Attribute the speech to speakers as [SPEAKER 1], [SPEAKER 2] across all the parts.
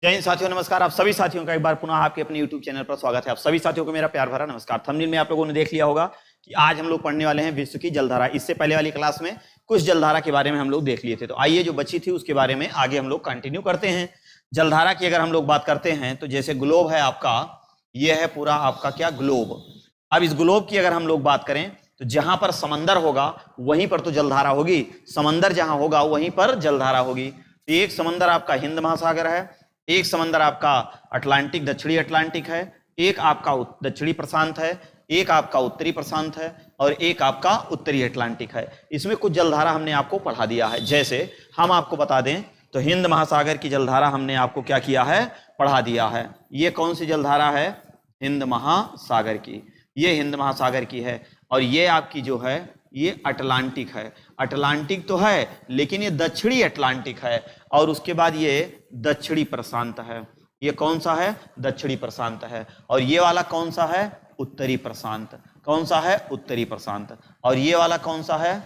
[SPEAKER 1] जय हिंद साथियों, नमस्कार। आप सभी साथियों का एक बार पुनः आपके अपने YouTube चैनल पर स्वागत है। आप सभी साथियों को मेरा प्यार भरा नमस्कार। थंबनेल में आप लोगों ने देख लिया होगा कि आज हम लोग पढ़ने वाले हैं विश्व की जलधारा। इससे पहले वाली क्लास में कुछ जलधारा के बारे में हम लोग देख लिए थे, तो आइए जो बची थी उसके बारे में आगे हम लोग कंटिन्यू करते हैं। जलधारा की अगर हम लोग बात करते हैं तो जैसे ग्लोब है आपका, यह है पूरा आपका क्या ग्लोब। अब इस ग्लोब की अगर हम लोग बात करें तो जहां पर समंदर होगा वहीं पर तो जलधारा होगी, समंदर जहां होगा वहीं पर जलधारा होगी। तो एक समंदर आपका हिंद महासागर है, एक समंदर आपका अटलांटिक दक्षिणी अटलांटिक है, एक आपका दक्षिणी प्रशांत है, एक आपका उत्तरी प्रशांत है और एक आपका उत्तरी अटलांटिक है। इसमें कुछ जलधारा हमने आपको पढ़ा दिया है। जैसे हम आपको बता दें तो हिंद महासागर की जलधारा हमने आपको क्या किया है, पढ़ा दिया है। ये कौन सी जलधारा है? हिंद महासागर की। ये हिंद महासागर की है और ये आपकी जो है ये अटलांटिक है। अटलांटिक तो है लेकिन ये दक्षिणी अटलांटिक है और उसके बाद ये दक्षिणी प्रशांत है। ये कौन सा है? दक्षिणी प्रशांत है। और ये वाला कौन सा है? उत्तरी प्रशांत। कौन सा है? उत्तरी प्रशांत। और ये वाला कौन सा है?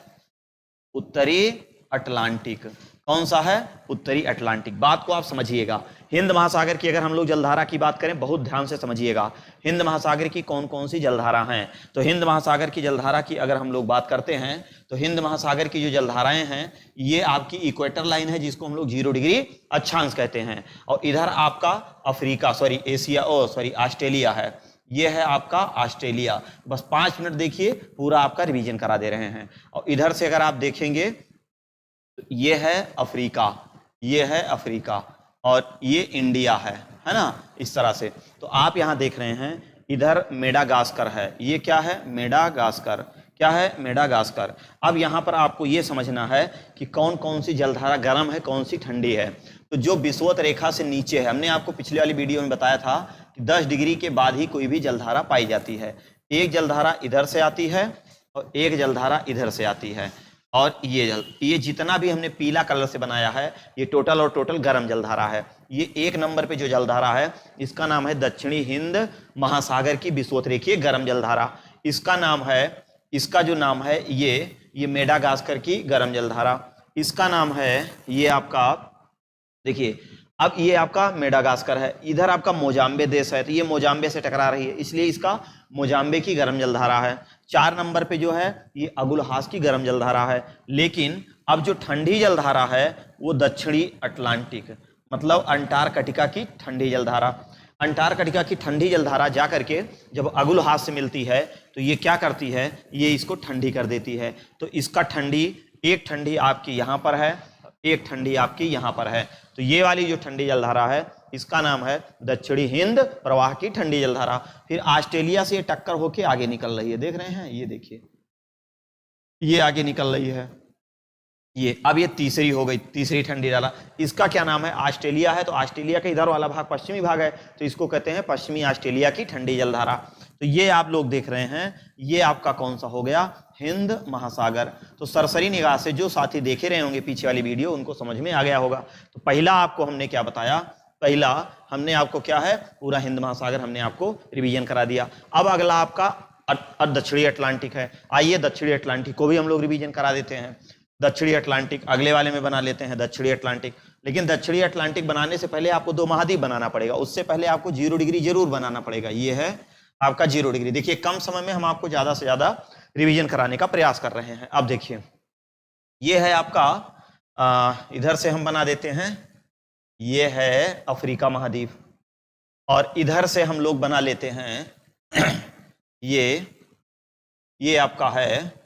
[SPEAKER 1] उत्तरी अटलांटिक। कौन सा है? उत्तरी अटलांटिक। बात को आप समझिएगा। हिंद महासागर की अगर हम लोग जलधारा की बात करें, बहुत ध्यान से समझिएगा, हिंद महासागर की कौन कौन सी जलधारा हैं। तो हिंद महासागर की जलधारा की अगर हम लोग बात करते हैं तो हिंद महासागर की जो जलधाराएं हैं ये आपकी इक्वेटर लाइन है जिसको हम लोग 0 डिग्री अक्षांश कहते हैं। और इधर आपका अफ्रीका ऑस्ट्रेलिया है। ये है आपका ऑस्ट्रेलिया। बस 5 मिनट देखिए, पूरा आपका रिवीजन करा दे रहे हैं। और इधर से अगर आप देखेंगे तो ये है अफ्रीका, ये है अफ्रीका और ये इंडिया है ना, इस तरह से। तो आप यहां देख रहे हैं इधर मेडागास्कर है। ये क्या है? मेडागास्कर। क्या है? मेडागास्कर। अब यहां पर आपको ये समझना है कि कौन कौन सी जलधारा गर्म है, कौन सी ठंडी है। तो जो विषुवत रेखा से नीचे है, हमने आपको पिछले वाली वीडियो में बताया था कि 10 डिग्री के बाद ही कोई भी जलधारा पाई जाती है। एक जलधारा इधर से आती है और एक जलधारा इधर से आती है। और ये जितना भी हमने पीला कलर से बनाया है ये टोटल गर्म जलधारा है। ये 1 नंबर पे जो जलधारा है इसका नाम है दक्षिणी हिंद महासागर की विषुवत रेखीय गर्म जलधारा। इसका नाम है, इसका जो नाम है ये मेडागास्कर की गर्म जलधारा। इसका नाम है ये आपका, देखिए अब ये आपका मेडागास्कर है, इधर आपका मोजाम्बे देश है तो ये मोजाम्बे से टकरा रही है इसलिए इसका मोजाम्बे की गर्म जलधारा है। 4 नंबर पे जो है ये अगुलहास की गर्म जलधारा है। लेकिन अब जो ठंडी जलधारा है वो दक्षिणी अटलांटिक, मतलब अंटार्कटिका की ठंडी जलधारा। अंटार्कटिका की ठंडी जलधारा जा करके जब अगुलहास से मिलती है तो ये क्या करती है, ये इसको ठंडी कर देती है। तो इसका ठंडी, एक ठंडी आपकी यहाँ पर है, एक ठंडी आपकी यहाँ पर है। तो ये वाली जो ठंडी जलधारा है इसका नाम है दक्षिणी हिंद प्रवाह की ठंडी जलधारा। फिर ऑस्ट्रेलिया से ये टक्कर होके आगे निकल रही है, देख रहे हैं, ये देखिए ये आगे निकल रही है। ये अब ये तीसरी हो गई, तीसरी ठंडी जलधारा। इसका क्या नाम है? ऑस्ट्रेलिया है तो ऑस्ट्रेलिया का इधर वाला भाग पश्चिमी भाग है तो इसको कहते हैं पश्चिमी ऑस्ट्रेलिया की ठंडी जलधारा। तो ये आप लोग देख रहे हैं ये आपका कौन सा हो गया? हिंद महासागर। तो सरसरी निगाह से जो साथी देखे रहे होंगे पीछे वाली वीडियो उनको समझ में आ गया होगा। तो पहला आपको हमने क्या बताया? पहला हमने आपको क्या है, पूरा हिंद महासागर हमने आपको रिवीजन करा दिया। अब अगला आपका दक्षिणी अटलांटिक है। आइए दक्षिणी अटलांटिक को भी हम लोग रिवीजन करा देते हैं। दक्षिणी अटलांटिक अगले वाले में बना लेते हैं दक्षिणी अटलांटिक। लेकिन दक्षिणी अटलांटिक बनाने से पहले आपको 2 महाद्वीप बनाना पड़ेगा, उससे पहले आपको 0 डिग्री जरूर बनाना पड़ेगा। ये है आपका 0 डिग्री। देखिए कम समय में हम आपको ज्यादा से ज्यादा रिवीजन कराने का प्रयास कर रहे हैं। अब देखिए ये है आपका, इधर से हम बना देते हैं, ये है अफ्रीका महाद्वीप और इधर से हम लोग बना लेते हैं ये आपका है,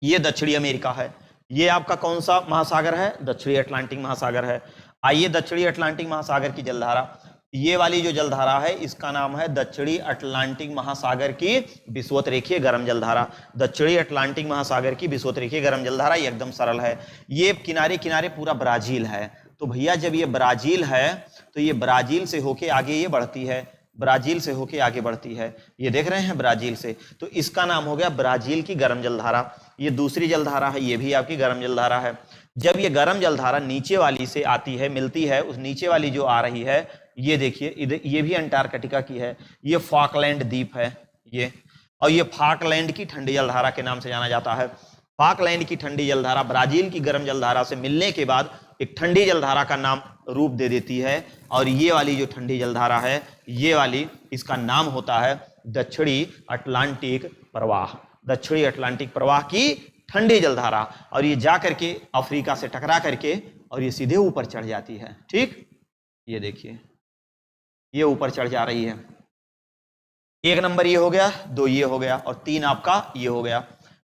[SPEAKER 1] ये दक्षिणी अमेरिका है। ये आपका कौन सा महासागर है? दक्षिणी अटलांटिक महासागर है। आइए दक्षिणी अटलांटिक महासागर की जलधारा, ये वाली जो जलधारा है इसका नाम है दक्षिणी अटलांटिक महासागर की विषुवत रेखीय गर्म जलधारा। दक्षिणी अटलांटिक महासागर की विषुवत रेखीय गर्म जलधारा एकदम सरल है। ये किनारे किनारे पूरा ब्राजील है। तो भैया जब ये ब्राजील है तो ये ब्राजील से होके आगे ये बढ़ती है, ब्राजील से होके आगे बढ़ती है। ये देख रहे हैं ब्राजील से, तो इसका नाम हो गया ब्राजील की गर्म जलधारा। ये दूसरी जलधारा है, ये भी आपकी गर्म जलधारा है। जब ये गर्म जलधारा नीचे वाली से आती है, मिलती है, उस नीचे वाली जो आ रही है ये देखिए इधर, ये भी अंटार्कटिका की है, ये फॉकलैंड द्वीप है ये, और ये फॉकलैंड की ठंडी जलधारा के नाम से जाना जाता है। फॉकलैंड की ठंडी जलधारा ब्राजील की गर्म जलधारा से मिलने के बाद एक ठंडी जलधारा का नाम रूप दे देती है। और ये वाली जो ठंडी जलधारा है, ये वाली, इसका नाम होता है दक्षिणी अटलांटिक प्रवाह। दक्षिणी अटलांटिक प्रवाह की ठंडी जलधारा। और ये जा करके अफ्रीका से टकरा करके और ये सीधे ऊपर चढ़ जाती है। ठीक, ये देखिए, ये ऊपर चढ़ जा रही है। 1 नंबर ये हो गया, 2 ये हो गया, और 3 आपका ये हो गया।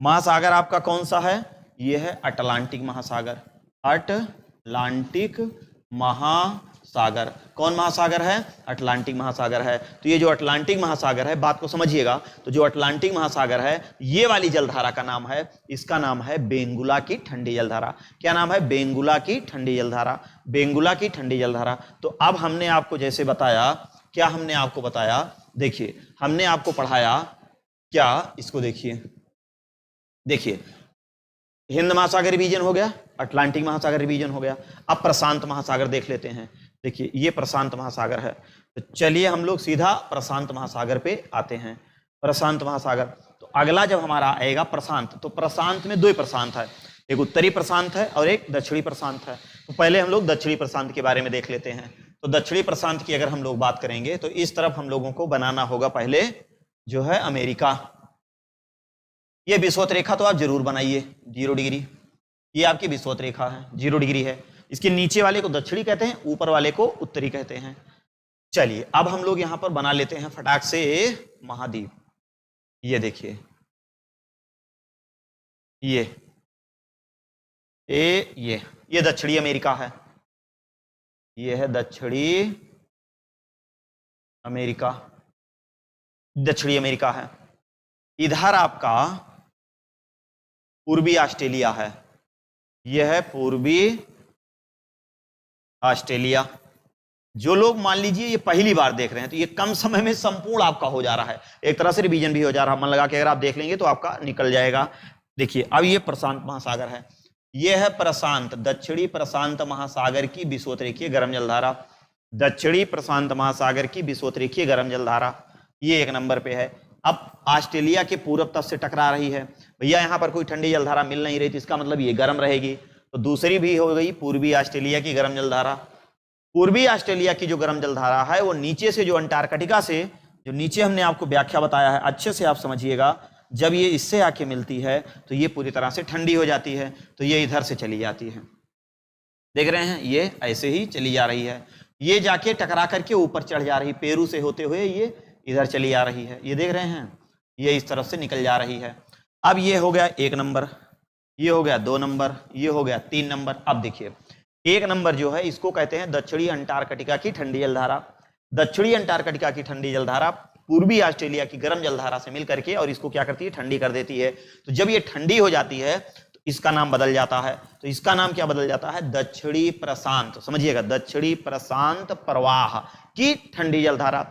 [SPEAKER 1] महासागर आपका कौन सा है? ये है अटलांटिक महासागर। अटलांटिक महासागर। कौन महासागर है? अटलांटिक महासागर है। तो ये जो अटलांटिक महासागर है, बात को समझिएगा, तो जो अटलांटिक महासागर है, ये वाली जलधारा का नाम है, इसका नाम है बेंगुला की ठंडी जलधारा। क्या नाम है? बेंगुला की ठंडी जलधारा। बेंगुला की ठंडी जलधारा। तो अब हमने आपको जैसे बताया, क्या हमने आपको बताया, देखिए हमने आपको पढ़ाया क्या, इसको देखिए, देखिए हिंद महासागर रीजन हो गया, अटलांटिक महासागर रीजन हो गया। अब प्रशांत महासागर देख लेते हैं। देखिए ये प्रशांत महासागर है। तो चलिए हम लोग सीधा प्रशांत महासागर पे आते हैं। प्रशांत महासागर, तो अगला जब हमारा आएगा प्रशांत, तो प्रशांत में 2 प्रशांत है, एक उत्तरी प्रशांत है और एक दक्षिणी प्रशांत है। तो पहले हम लोग दक्षिणी प्रशांत के बारे में देख लेते हैं। तो दक्षिणी प्रशांत की अगर हम लोग बात करेंगे तो इस तरफ हम लोगों को बनाना होगा पहले जो है अमेरिका। ये विषुवत रेखा तो आप जरूर बनाइए, 0 डिग्री। ये आपकी विषुवत रेखा है, 0 डिग्री है। इसके नीचे वाले को दक्षिणी कहते हैं, ऊपर वाले को उत्तरी कहते हैं। चलिए अब हम लोग यहां पर बना लेते हैं फटाक से महाद्वीप। ये देखिए, ये दक्षिणी अमेरिका है। ये है दक्षिणी अमेरिका, दक्षिणी अमेरिका है। इधर आपका पूर्वी ऑस्ट्रेलिया है। यह है पूर्वी ऑस्ट्रेलिया। जो लोग मान लीजिए ये पहली बार देख रहे हैं, तो ये कम समय में संपूर्ण आपका हो जा रहा है, एक तरह से रिवीजन भी हो जा रहा है। मन लगा के अगर आप देख लेंगे तो आपका निकल जाएगा। देखिए अब ये प्रशांत महासागर है। यह है प्रशांत, दक्षिणी प्रशांत महासागर की विषुवतरेखीय गर्म जलधारा। दक्षिणी प्रशांत महासागर की विषुवतरेखीय गर्म जलधारा, ये 1 नंबर पे है। अब ऑस्ट्रेलिया के पूरब तट से टकरा रही है। भैया यहाँ पर कोई ठंडी जलधारा मिल नहीं रही थी, इसका मतलब ये गर्म रहेगी। तो दूसरी भी हो गई पूर्वी ऑस्ट्रेलिया की गर्म जलधारा। पूर्वी ऑस्ट्रेलिया की जो गर्म जलधारा है वो नीचे से, जो अंटार्कटिका से, जो नीचे हमने आपको व्याख्या बताया है, अच्छे से आप समझिएगा, जब ये इससे आके मिलती है तो ये पूरी तरह से ठंडी हो जाती है। तो ये इधर से चली जाती है, देख रहे हैं, ये ऐसे ही चली जा रही है। ये जाके टकरा करके ऊपर चढ़ जा रही, पेरू से होते हुए ये इधर चली आ रही है। ये देख रहे हैं, ये इस तरफ से निकल जा रही है। अब ये हो गया 1 नंबर, ये हो गया 2 नंबर, ये हो गया 3 नंबर। अब देखिए 1 नंबर जो है इसको कहते हैं दक्षिणी अंटार्कटिका की ठंडी जलधारा। दक्षिणी अंटार्कटिका की ठंडी जलधारा पूर्वी ऑस्ट्रेलिया की गर्म जलधारा से मिलकर के और इसको क्या करती है, ठंडी कर देती है। तो जब ये ठंडी हो जाती है तो इसका नाम बदल जाता है। तो इसका नाम क्या बदल जाता है? दक्षिणी प्रशांत। समझिएगा, दक्षिणी प्रशांत प्रवाह की ठंडी जलधारा।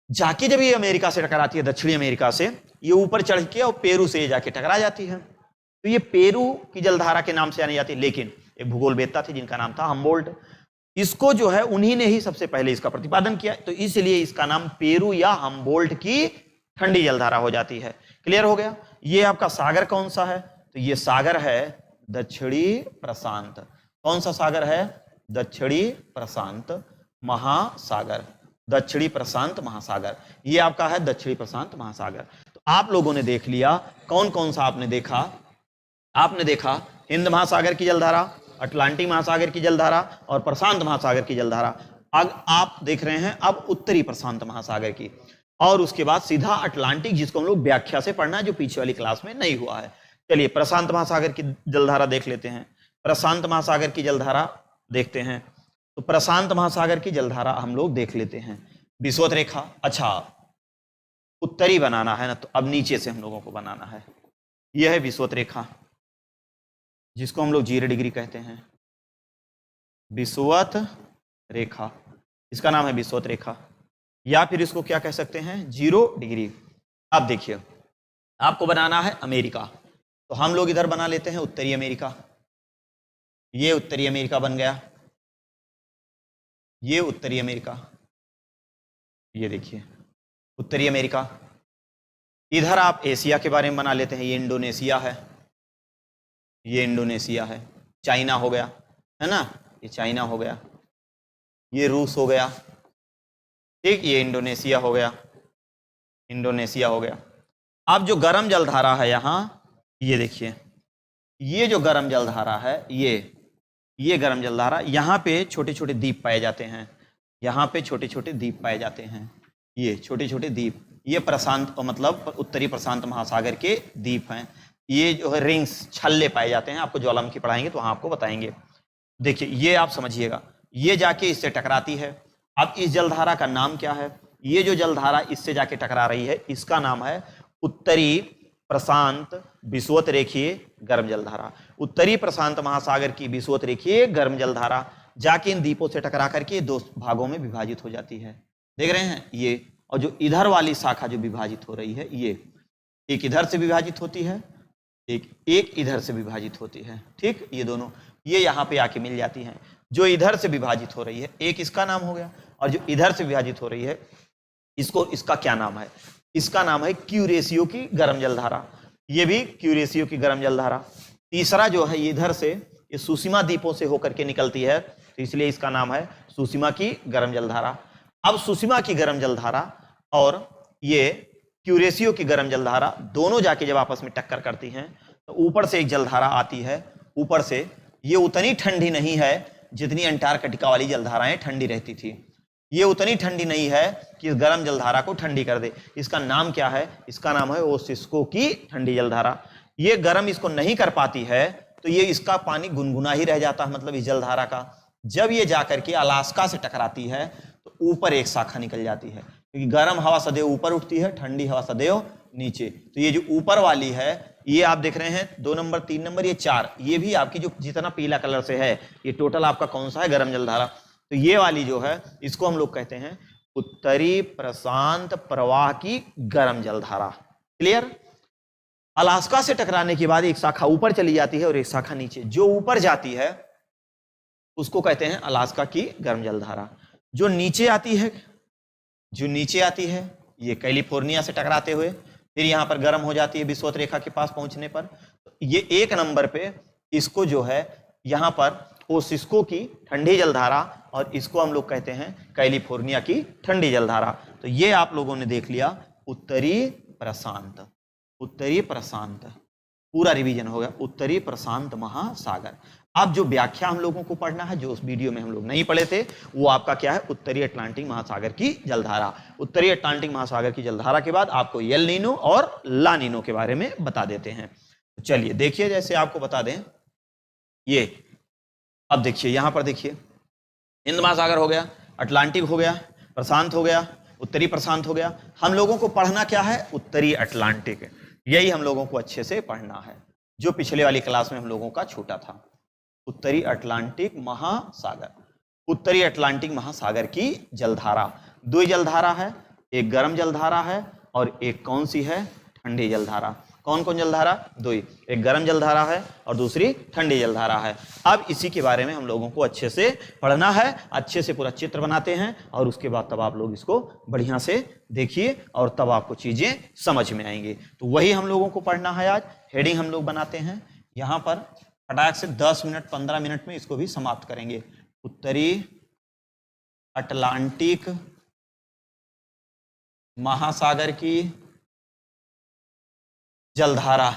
[SPEAKER 1] जाके जब ये अमेरिका से टकराती है, दक्षिणी अमेरिका से, ये ऊपर चढ़ के और पेरू से जाके टकरा जाती है। तो ये पेरू की जलधारा के नाम से जानी जाती है। लेकिन एक भूगोलवेत्ता थे जिनका नाम था हम्बोल्ट, इसको जो है उन्हीं ने ही सबसे पहले इसका प्रतिपादन किया। तो इसलिए इसका नाम पेरू या हम्बोल्ट की ठंडी जलधारा हो जाती है। क्लियर हो गया? ये आपका सागर कौन सा है? तो ये सागर है दक्षिणी प्रशांत। कौन सा सागर है? दक्षिणी प्रशांत महासागर। दक्षिणी प्रशांत महासागर, ये आपका है दक्षिणी प्रशांत महासागर। तो आप लोगों ने देख लिया कौन कौन सा आपने देखा। आपने देखा हिंद महासागर की जलधारा, अटलांटिक महासागर की जलधारा और प्रशांत महासागर की जलधारा। अब आप देख रहे हैं अब उत्तरी प्रशांत महासागर की, और उसके बाद सीधा अटलांटिक, जिसको हम लोग व्याख्या से पढ़ना है, जो पीछे वाली क्लास में नहीं हुआ है। चलिए प्रशांत महासागर की जलधारा देख लेते हैं। प्रशांत महासागर की जलधारा देखते हैं। तो प्रशांत महासागर की जलधारा हम लोग देख लेते हैं। विषुवत रेखा, अच्छा उत्तरी बनाना है ना, तो अब नीचे से हम लोगों को बनाना है। यह है विषुवत रेखा, जिसको हम लोग 0 डिग्री कहते हैं। विषुवत रेखा, इसका नाम है विषुवत रेखा, या फिर इसको क्या कह सकते हैं, 0 डिग्री। अब देखिए आपको बनाना है अमेरिका, तो हम लोग इधर बना लेते हैं उत्तरी अमेरिका। ये उत्तरी अमेरिका बन गया, ये उत्तरी अमेरिका, ये देखिए उत्तरी अमेरिका। इधर आप एशिया के बारे में बना लेते हैं। ये इंडोनेशिया है, ये इंडोनेशिया है। चाइना हो गया, है ना, ये चाइना हो गया, ये रूस हो गया, ठीक, ये इंडोनेशिया हो गया, इंडोनेशिया हो गया। अब जो गर्म जलधारा है यहाँ, ये देखिए, ये जो गर्म जलधारा है, ये गर्म जलधारा, यहाँ पे छोटे छोटे द्वीप पाए जाते हैं, यहाँ पे छोटे छोटे द्वीप पाए जाते हैं, ये छोटे छोटे द्वीप, ये प्रशांत मतलब उत्तरी प्रशांत महासागर के द्वीप हैं। ये जो है रिंग्स, छल्ले पाए जाते हैं, आपको ज्वालामुखी पढ़ाएंगे तो वहां आपको बताएंगे। देखिए ये आप समझिएगा, ये जाके इससे टकराती है। अब इस जलधारा का नाम क्या है? ये जो जलधारा इससे जाके टकरा रही है, इसका नाम है उत्तरी प्रशांत विषुवत रेखीय गर्म जलधारा। उत्तरी प्रशांत महासागर की विषुवत रेखीय गर्म जलधारा जाके इन द्वीपों से टकरा करके दो भागों में विभाजित हो जाती है। देख रहे हैं ये, और जो इधर वाली शाखा जो विभाजित हो रही है, ये एक इधर से विभाजित होती है, एक इधर से विभाजित होती है, ठीक, ये दोनों ये यहाँ पे आके मिल जाती हैं। जो इधर से विभाजित हो रही है, एक इसका नाम हो गया, और जो इधर से विभाजित हो रही है, इसका क्या नाम है? इसका नाम है क्यूरेशियो की गर्म जलधारा। ये भी क्यूरेशियो की गर्म जलधारा। तीसरा जो है, ये इधर से, ये सुसीमा द्वीपों से होकर के निकलती है, तो इसलिए इसका नाम है सुसीमा की गर्म जलधारा। अब सुसीमा की गर्म जलधारा और ये क्यूरेशियो की गर्म जलधारा दोनों जाके जब आपस में टक्कर करती हैं, तो ऊपर से एक जलधारा आती है, ऊपर से, ये उतनी ठंडी नहीं है जितनी अंटार्कटिका वाली जलधाराएं ठंडी रहती थी। ये उतनी ठंडी नहीं है कि इस गर्म जलधारा को ठंडी कर दे। इसका नाम क्या है? इसका नाम है ओसिस्को की ठंडी जलधारा। ये गर्म इसको नहीं कर पाती है, तो ये इसका पानी गुनगुना ही रह जाता है, मतलब इस जलधारा का। जब ये जाकर के अलास्का से टकराती है, तो ऊपर एक शाखा निकल जाती है, क्योंकि गर्म हवा सदैव ऊपर उठती है, ठंडी हवा सदैव नीचे। तो ये जो ऊपर वाली है, ये आप देख रहे हैं 2 नंबर 3 नंबर, ये 4, ये भी आपकी जो जितना पीला कलर से है, ये टोटल आपका कौन सा है? गर्म जलधारा। तो ये वाली जो है, इसको हम लोग कहते हैं उत्तरी प्रशांत प्रवाह की गर्म जलधारा। क्लियर? अलास्का से टकराने के बाद एक शाखा ऊपर चली जाती है और एक शाखा नीचे। जो ऊपर जाती है उसको कहते हैं अलास्का की गर्म जलधारा। जो नीचे आती है, ये कैलिफोर्निया से टकराते हुए फिर यहां पर गर्म हो जाती है विषुवत रेखा के पास पहुंचने पर। ये 1 नंबर पे, इसको जो है यहां पर ओसिस्को की ठंडी जलधारा, और इसको हम लोग कहते हैं कैलिफोर्निया की ठंडी जलधारा। तो ये आप लोगों ने देख लिया उत्तरी प्रशांत, पूरा रिवीजन हो गया, उत्तरी प्रशांत महासागर। अब जो व्याख्या हम लोगों को पढ़ना है, जो उस वीडियो में हम लोग नहीं पढ़े थे, वो आपका क्या है? उत्तरी अटलांटिक महासागर की जलधारा। उत्तरी अटलांटिक महासागर की जलधारा के बाद आपको एल नीनो और ला नीनो के बारे में बता देते हैं। तो चलिए देखिए, जैसे आपको बता दें, ये अब देखिए, यहां पर देखिए, हिंद महासागर हो गया, अटलांटिक हो गया, प्रशांत हो गया, उत्तरी प्रशांत हो गया। हम लोगों को पढ़ना क्या है? उत्तरी अटलांटिक। यही हम लोगों को अच्छे से पढ़ना है, जो पिछले वाली क्लास में हम लोगों का छूटा था। उत्तरी अटलांटिक महासागर, उत्तरी अटलांटिक महासागर की जलधारा। 2 जलधारा है, एक गर्म जलधारा है और एक कौन सी है? ठंडी जलधारा। कौन कौन जलधारा? 2 ही, एक गर्म जलधारा है और दूसरी ठंडी जलधारा है। अब इसी के बारे में हम लोगों को अच्छे से पढ़ना है, अच्छे से पूरा चित्र बनाते हैं, और उसके बाद तब आप लोग इसको बढ़िया से देखिए और तब आपको चीजें समझ में आएंगी। तो वही हम लोगों को पढ़ना है आज। हेडिंग हम लोग बनाते हैं यहां पर, फटाक से 10 मिनट 15 मिनट में इसको भी समाप्त करेंगे। उत्तरी अटलांटिक महासागर की जलधारा,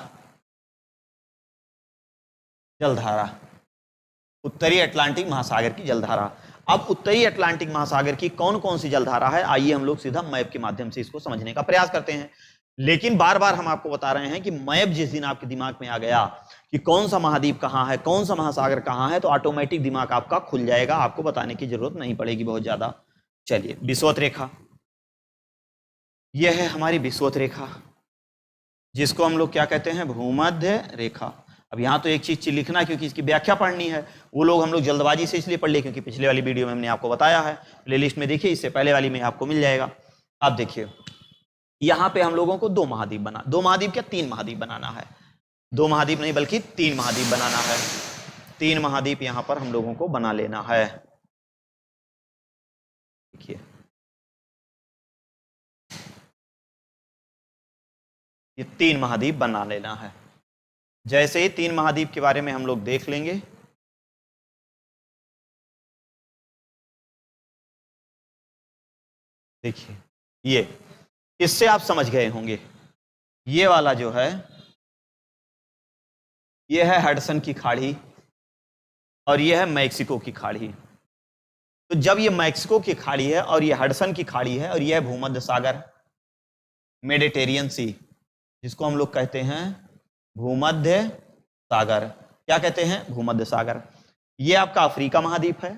[SPEAKER 1] उत्तरी अटलांटिक महासागर की जलधारा। अब उत्तरी अटलांटिक महासागर की कौन कौन सी जलधारा है, आइए हम लोग सीधा मैप के माध्यम से इसको समझने का प्रयास करते हैं। लेकिन बार बार हम आपको बता रहे हैं कि मैप जिस दिन आपके दिमाग में आ गया कि कौन सा महाद्वीप कहां है, कौन सा महासागर कहां है, तो ऑटोमेटिक दिमाग आपका खुल जाएगा, आपको बताने की जरूरत नहीं पड़ेगी बहुत ज्यादा। चलिए, विषुवत रेखा, यह है हमारी विषुवत रेखा, जिसको हम लोग क्या कहते हैं? भूमध्य रेखा। अब यहाँ तो एक चीज लिखना है, क्योंकि इसकी व्याख्या पढ़नी है। वो लोग हम लोग जल्दबाजी से इसलिए पढ़ लिए क्योंकि पिछले वाली वीडियो में हमने आपको बताया है, प्लेलिस्ट में देखिए, इससे पहले वाली में आपको मिल जाएगा। अब देखिए, यहाँ पे हम लोगों को 2 महाद्वीप बना, 2 महाद्वीप क्या, 3 महाद्वीप बनाना है। 2 महाद्वीप नहीं बल्कि 3 महाद्वीप बनाना है। 3 महाद्वीप यहाँ पर हम लोगों को बना लेना है। देखिए, ये 3 महाद्वीप बना लेना है। जैसे ही 3 महाद्वीप के बारे में हम लोग देख लेंगे, देखिए ये, इससे आप समझ गए होंगे। ये वाला जो है ये है हडसन की खाड़ी और ये है मैक्सिको की खाड़ी। तो जब ये मैक्सिको की खाड़ी है और ये हडसन की खाड़ी है और ये है भूमध्य सागर, मेडिटेरियन सी, जिसको हम लोग कहते हैं भूमध्य सागर। क्या कहते हैं? भूमध्य सागर। ये आपका अफ्रीका महाद्वीप है,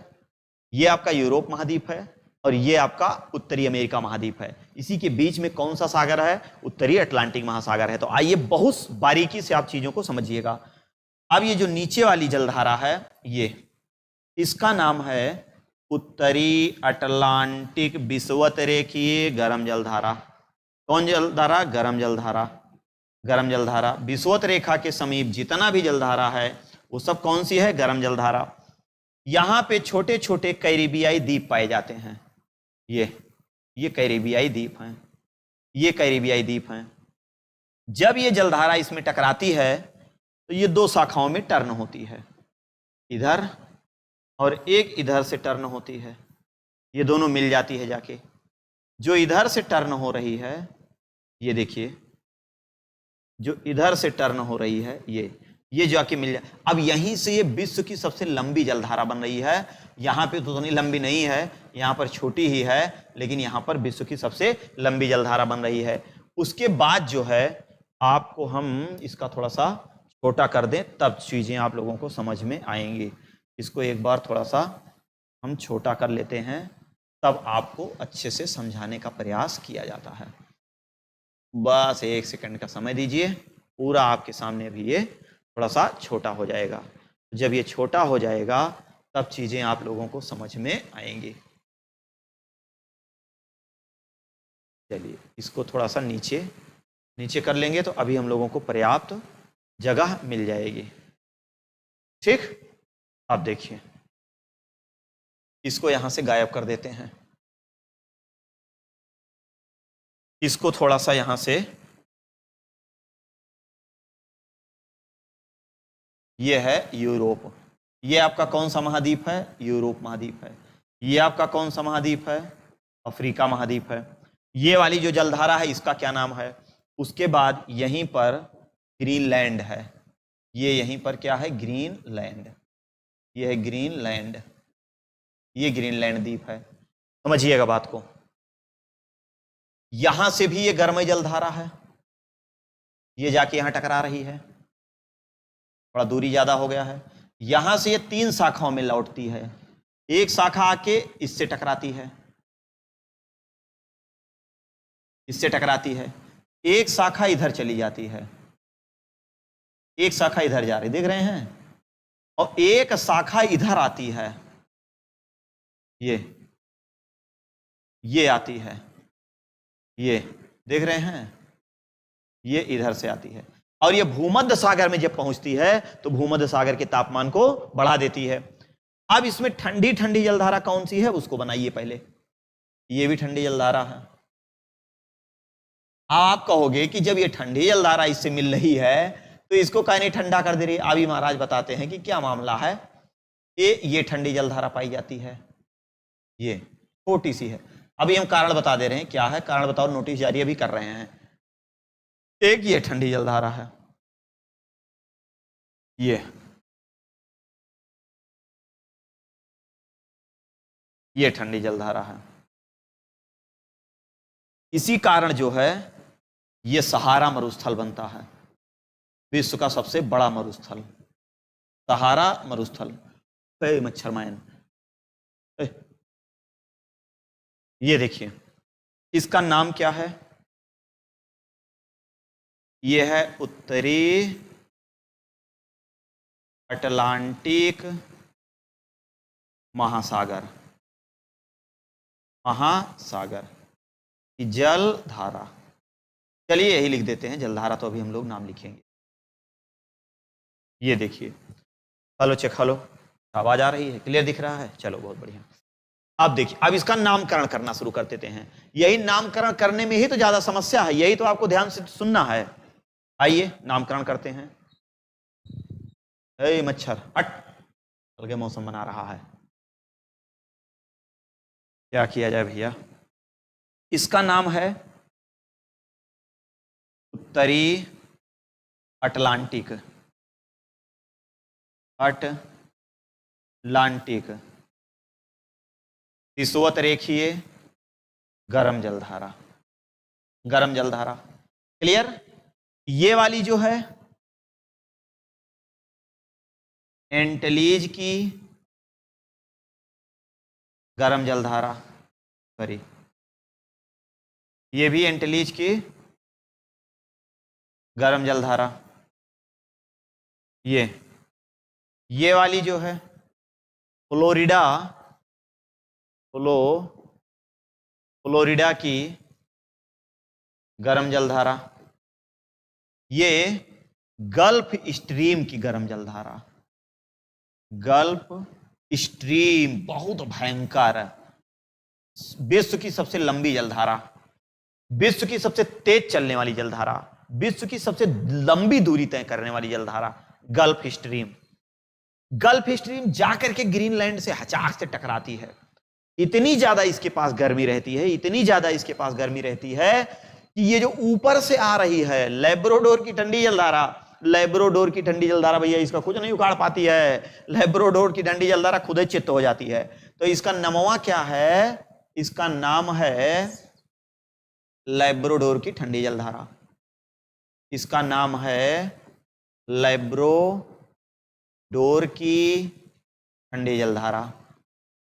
[SPEAKER 1] ये आपका यूरोप महाद्वीप है और ये आपका उत्तरी अमेरिका महाद्वीप है। इसी के बीच में कौन सा सागर है? उत्तरी अटलांटिक महासागर है। तो आइए बहुत बारीकी से आप चीजों को समझिएगा। अब ये जो नीचे वाली जलधारा है, ये इसका नाम है उत्तरी अटलांटिक विषुवतरेखीय गर्म जलधारा। कौन जलधारा? गर्म जलधारा। गर्म जलधारा। विषुवत रेखा के समीप जितना भी जलधारा है वो सब कौन सी है? गर्म जलधारा। यहां पे छोटे छोटे कैरिबियाई द्वीप पाए जाते हैं। ये कैरिबियाई द्वीप हैं, ये कैरिबियाई द्वीप हैं। जब ये जलधारा इसमें टकराती है तो ये दो शाखाओं में टर्न होती है, इधर और एक इधर से टर्न होती है। ये दोनों मिल जाती है जाके। जो इधर से टर्न हो रही है, ये देखिए, जो इधर से टर्न हो रही है ये जाके मिल जाए। अब यहीं से ये विश्व की सबसे लंबी जलधारा बन रही है। यहां पे तो उतनी लंबी नहीं है, यहां पर छोटी ही है, लेकिन यहां पर विश्व की सबसे लंबी जलधारा बन रही है। उसके बाद जो है आपको हम इसका थोड़ा सा छोटा कर दें, तब चीजें आप लोगों को समझ में आएंगी। इसको एक बार थोड़ा सा हम छोटा कर लेते हैं, तब आपको अच्छे से समझाने का प्रयास किया जाता है। बस 1 सेकंड का समय दीजिए, पूरा आपके सामने अभी ये थोड़ा सा छोटा हो जाएगा। जब ये छोटा हो जाएगा तब चीजें आप लोगों को समझ में आएंगी। चलिए इसको थोड़ा सा नीचे कर लेंगे तो अभी हम लोगों को पर्याप्त जगह मिल जाएगी। ठीक, अब देखिए इसको यहां से गायब कर देते हैं। इसको थोड़ा सा यहां से, ये है यूरोप। ये आपका कौन सा महाद्वीप है? यूरोप महाद्वीप है। ये आपका कौन सा महाद्वीप है? अफ्रीका महाद्वीप है। ये वाली जो जलधारा है इसका क्या नाम है? उसके बाद यहीं पर ग्रीनलैंड है। ये यहीं पर क्या है? ग्रीनलैंड। ये है ग्रीनलैंड, ये ग्रीनलैंड द्वीप है। समझिएगा बात को। यहां से भी ये गर्म जलधारा है, ये जाके यहां टकरा रही है, थोड़ा दूरी ज्यादा हो गया है। यहां से ये 3 शाखाओं में लौटती है। एक शाखा आके इससे टकराती है, इससे टकराती है। एक शाखा इधर चली जाती है, एक शाखा इधर जा रही, देख रहे हैं? और एक शाखा इधर आती है, ये आती है, ये देख रहे हैं? ये इधर से आती है और ये भूमध्य सागर में जब पहुंचती है तो भूमध्य सागर के तापमान को बढ़ा देती है। अब इसमें ठंडी ठंडी जलधारा कौन सी है उसको बनाइए पहले। ये भी ठंडी जलधारा है। आप कहोगे कि जब ये ठंडी जलधारा इससे मिल रही है तो इसको काहे नहीं ठंडा कर दे रही? अभी महाराज बताते हैं कि क्या मामला है। ये ठंडी जलधारा पाई जाती है, ये छोटी सी है। अभी हम कारण बता दे रहे हैं, क्या है कारण बताओ, नोटिस जारी अभी कर रहे हैं। एक ये ठंडी जलधारा है, ये ठंडी जलधारा है। इसी कारण जो है ये सहारा मरुस्थल बनता है, विश्व का सबसे बड़ा मरुस्थल, सहारा मरुस्थल। मच्छर मैन, ये देखिए इसका नाम क्या है? ये है उत्तरी अटलांटिक महासागर, महासागर की जलधारा। चलिए यही लिख देते हैं जलधारा, तो अभी हम लोग नाम लिखेंगे। ये देखिए, हेलो चेक, हेलो, आवाज आ रही है? क्लियर दिख रहा है? चलो बहुत बढ़िया। अब देखिए, अब इसका नामकरण करना शुरू कर देते हैं। यही नामकरण करने में ही तो ज्यादा समस्या है, यही तो आपको ध्यान से सुनना है। आइए नामकरण करते हैं। मच्छर हट, अलगे मौसम बना रहा है, क्या किया जाए भैया। इसका नाम है उत्तरी अटलांटिक। अटलांटिक विषुवत रेखीय गर्म जलधारा। गर्म जलधारा क्लियर। ये वाली जो है एंटलीज की गर्म जलधारा, सॉरी ये भी एंटलीज की गर्म जलधारा। ये वाली जो है फ्लोरिडा की गर्म जलधारा। ये गल्फ स्ट्रीम की गर्म जलधारा। गल्फ स्ट्रीम बहुत भयंकर, विश्व की सबसे लंबी जलधारा, विश्व की सबसे तेज चलने वाली जलधारा, विश्व की सबसे लंबी दूरी तय करने वाली जलधारा गल्फ स्ट्रीम। गल्फ स्ट्रीम जाकर के ग्रीनलैंड से अचानक से टकराती है। इतनी ज्यादा इसके पास गर्मी रहती है, इतनी ज्यादा इसके पास गर्मी रहती है कि ये जो ऊपर से आ रही है लेब्राडोर की ठंडी जलधारा, लेब्राडोर की ठंडी जलधारा भैया इसका कुछ नहीं उखाड़ पाती है। लेब्राडोर की ठंडी जलधारा खुद ही चित्त हो जाती है। तो इसका नामवा क्या है? इसका नाम है लेब्राडोर की ठंडी जलधारा। इसका नाम है लेब्राडोर की ठंडी जलधारा।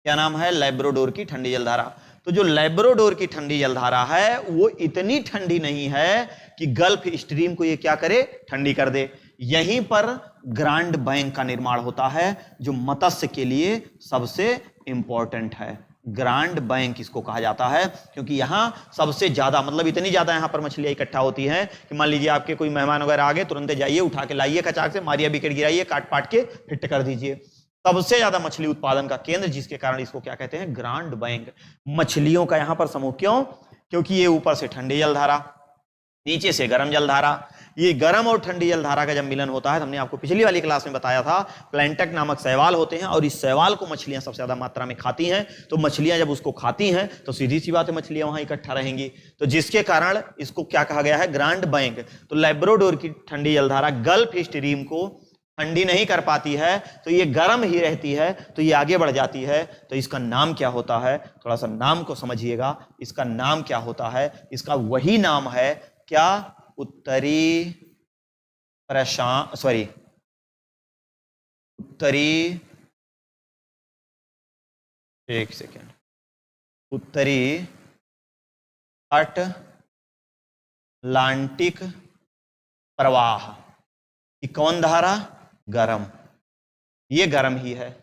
[SPEAKER 1] क्या नाम है? लेब्राडोर की ठंडी जलधारा। तो जो लेब्राडोर की ठंडी जलधारा है वो इतनी ठंडी नहीं है कि गल्फ स्ट्रीम को ये क्या करे? ठंडी कर दे। यहीं पर ग्रांड बैंक का निर्माण होता है जो मत्स्य के लिए सबसे इंपॉर्टेंट है। ग्रांड बैंक इसको कहा जाता है क्योंकि यहां सबसे ज्यादा, मतलब इतनी ज्यादा यहां पर मछलियां इकट्ठा होती हैं कि मान लीजिए आपके कोई मेहमान वगैरह आ गए, तुरंत जाइए उठा के लाइए कचाक से, मारिया विकेट गिराइए, काट पाट के फिट कर दीजिए। सबसे ज्यादा मछली उत्पादन का केंद्र, जिसके कारण इसको क्या कहते हैं? Grand bank. मछलियों का यहां पर समूह। क्यों? क्योंकि ये ऊपर से ठंडी जलधारा, नीचे से गर्म जलधारा। ये गर्म और ठंडी जलधारा का जब मिलन होता है, हमने आपको पिछली वाली क्लास में बताया था, प्लैंटक नामक शैवाल होते हैं और इस शैवाल को मछलियां सबसे ज्यादा मात्रा में खाती हैं। तो मछलियां जब उसको खाती हैं तो सीधी सी बात है मछलियां वहां इकट्ठा रहेंगी। तो जिसके कारण इसको क्या कहा गया है? Grand bank. तो लेब्राडोर की ठंडी जलधारा गल्फ स्ट्रीम को ठंडी नहीं कर पाती है, तो ये गर्म ही रहती है, तो ये आगे बढ़ जाती है। तो इसका नाम क्या होता है? थोड़ा सा नाम को समझिएगा। इसका नाम क्या होता है? इसका वही नाम है क्या? उत्तरी एक सेकेंड, उत्तरी अटलांटिक प्रवाह की कौन धारा? गरम। ये गरम ही है।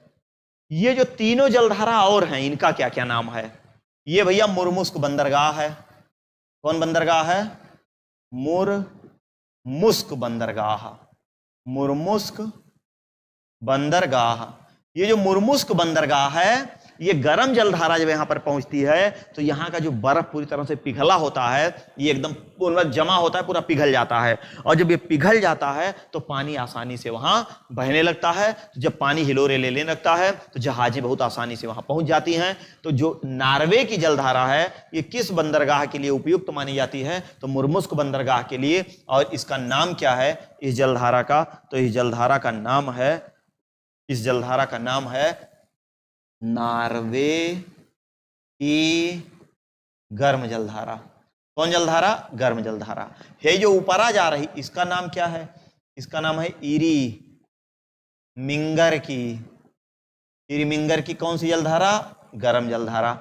[SPEAKER 1] ये जो तीनों जलधारा और हैं, इनका क्या क्या नाम है? ये भैया मुर्मुस्क बंदरगाह है। कौन बंदरगाह है? मुर्मुस्क बंदरगाह। मुर्मुस्क बंदरगाह। ये जो मुर्मुस्क बंदरगाह है, ये गर्म जलधारा जब यहां पर पहुंचती है तो यहां का जो बर्फ पूरी तरह से पिघला होता है, ये एकदम पूरा जमा होता है, पूरा पिघल जाता है। और जब ये पिघल जाता है तो पानी आसानी से वहां बहने लगता है। तो जब पानी हिलोरे लेने लगता है तो जहाजें बहुत आसानी से वहां पहुंच जाती हैं। तो जो नॉर्वे की जलधारा है, ये किस बंदरगाह के लिए उपयुक्त मानी जाती है? तो मुर्मुस्क बंदरगाह के लिए। और इसका नाम क्या है इस जलधारा का? तो इस जलधारा का नाम है, इस जलधारा का नाम है नॉर्वे की गर्म जलधारा। कौन जलधारा? गर्म जलधारा है। जो ऊपर आ जा रही, इसका नाम क्या है? इसका नाम है इरी मिंगर की। इरी मिंगर की कौन सी जलधारा? गर्म जलधारा।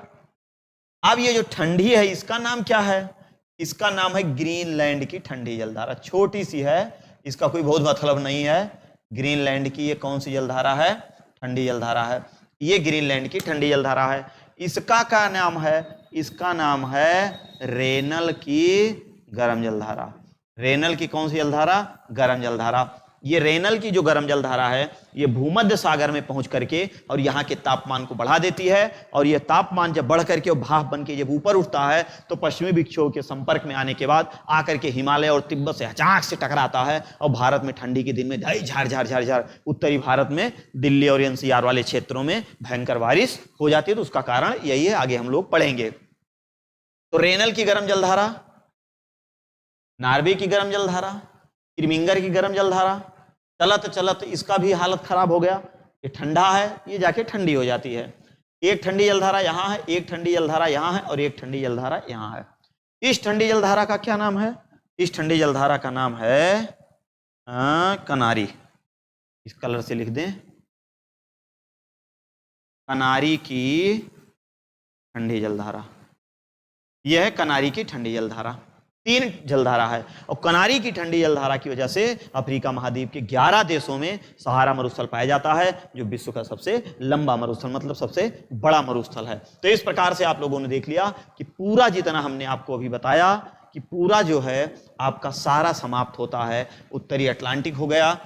[SPEAKER 1] अब ये जो ठंडी है, इसका नाम क्या है? इसका नाम है ग्रीनलैंड की ठंडी जलधारा। छोटी सी है, इसका कोई बहुत मतलब नहीं है। ग्रीनलैंड की ये कौन सी जलधारा है? ठंडी जलधारा है। ये ग्रीनलैंड की ठंडी जलधारा है। इसका क्या नाम है? इसका नाम है रेनल की गर्म जलधारा। रेनल की कौन सी जलधारा? गर्म जलधारा। ये रेनल की जो गर्म जलधारा है, ये भूमध्य सागर में पहुंच करके और यहाँ के तापमान को बढ़ा देती है। और ये तापमान जब बढ़ करके और भाप बन के जब ऊपर उठता है तो पश्चिमी विक्षोभ के संपर्क में आने के बाद आकर के हिमालय और तिब्बत से अचानक से टकराता है और भारत में ठंडी के दिन में झार झार झार झार उत्तरी भारत में दिल्ली और एनसीआर वाले क्षेत्रों में भयंकर बारिश हो जाती है। तो उसका कारण यही है, आगे हम लोग पढ़ेंगे। तो रेनल की गर्म जलधारा, नार्वे की गर्म जलधारा, किर्मिंगर की गर्म जलधारा, चलत चलत इसका भी हालत खराब हो गया, ये ठंडा है, ये जाके ठंडी हो जाती है। एक ठंडी जलधारा यहाँ है, एक ठंडी जलधारा यहाँ है और एक ठंडी जलधारा यहाँ है। इस ठंडी जलधारा का क्या नाम है? इस ठंडी जलधारा का नाम है कनारी। इस कलर से लिख दें, कनारी की ठंडी जलधारा। यह है कनारी की ठंडी जलधारा। 3 जलधारा है और कनारी की ठंडी जलधारा की वजह से अफ्रीका महाद्वीप के 11 देशों में सहारा मरुस्थल पाया जाता है, जो विश्व का सबसे लंबा मरुस्थल मतलब सबसे बड़ा मरुस्थल है। तो इस प्रकार से आप लोगों ने देख लिया कि पूरा जितना हमने आपको अभी बताया कि पूरा जो है आपका सारा समाप्त होता है। उत्तरी अटलांटिक हो गया,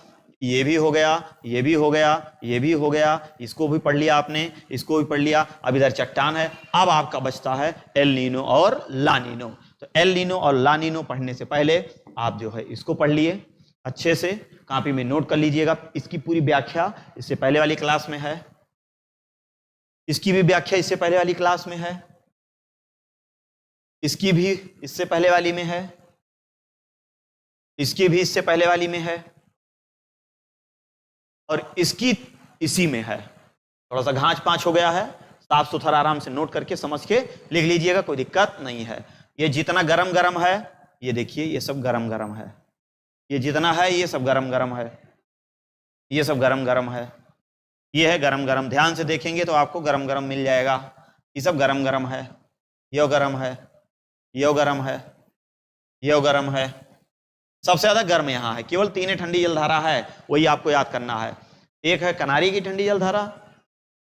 [SPEAKER 1] ये भी हो गया, ये भी हो गया, ये भी हो गया, इसको भी पढ़ लिया आपने, इसको भी पढ़ लिया। अब इधर चट्टान है। अब आपका बचता है एल नीनो और ला नीनो। तो एल नीनो और ला नीनो पढ़ने से पहले आप जो है इसको पढ़ लिए अच्छे से, कॉपी में नोट कर लीजिएगा। इसकी पूरी व्याख्या इससे पहले वाली क्लास में है, इसकी भी व्याख्या इससे पहले वाली क्लास में है, इसकी भी इससे पहले वाली में है, इसकी भी इससे पहले वाली में है और इसकी इसी में है। थोड़ा सा घांच पांच हो गया है, साफ सुथरा आराम से नोट करके समझ के लिख लीजिएगा, कोई दिक्कत नहीं है। ये जितना गरम गरम है, ये देखिए ये सब गरम गरम है, ये जितना है ये सब गरम गरम है, ये सब गरम गरम है, ये है गरम गरम। ध्यान से देखेंगे तो आपको गरम गरम मिल जाएगा। ये सब गरम गरम है, यो गरम है, यो गरम है, यो गरम है। सबसे ज्यादा गर्म यहाँ है, केवल 3 ठंडी जलधारा है, वही आपको याद करना है। एक है कनारी की ठंडी जलधारा,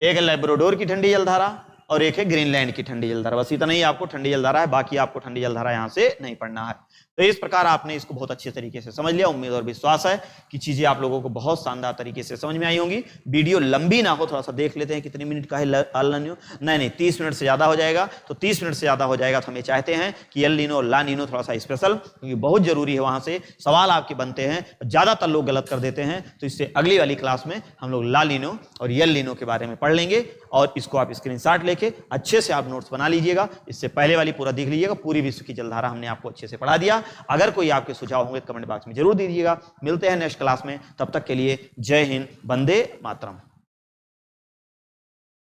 [SPEAKER 1] एक है लैब्राडोर की ठंडी जलधारा और एक है ग्रीनलैंड की ठंडी जलधारा। बस इतना ही आपको ठंडी जलधारा है, बाकी आपको ठंडी जलधारा यहाँ से नहीं पढ़ना है। तो इस प्रकार आपने इसको बहुत अच्छे तरीके से समझ लिया। उम्मीद और विश्वास है कि चीजें आप लोगों को बहुत शानदार तरीके से समझ में आई होंगी। वीडियो लंबी ना हो, थोड़ा सा देख लेते हैं कितने मिनट का है एल नीनो। नहीं 30 मिनट से ज्यादा हो जाएगा, तो 30 मिनट से ज्यादा हो जाएगा तो हम ये चाहते हैं कि एल नीनो और ला नीनो थोड़ा सा स्पेशल, क्योंकि बहुत जरूरी है, वहां से सवाल आपके बनते हैं, ज्यादातर लोग गलत कर देते हैं। तो इससे अगली वाली क्लास में हम लोग ला नीनो और एल नीनो के बारे में पढ़ लेंगे और इसको आप स्क्रीनशॉट लेके अच्छे से आप नोट्स बना लीजिएगा। इससे पहले वाली पूरा देख लीजिएगा, पूरी विश्व की जलधारा हमने आपको अच्छे से पढ़ा दिया। अगर कोई आपके सुझाव होंगे कमेंट बॉक्स में जरूर दीजिएगा। मिलते हैं नेक्स्ट क्लास में, तब तक के लिए जय हिंद, वंदे मातरम।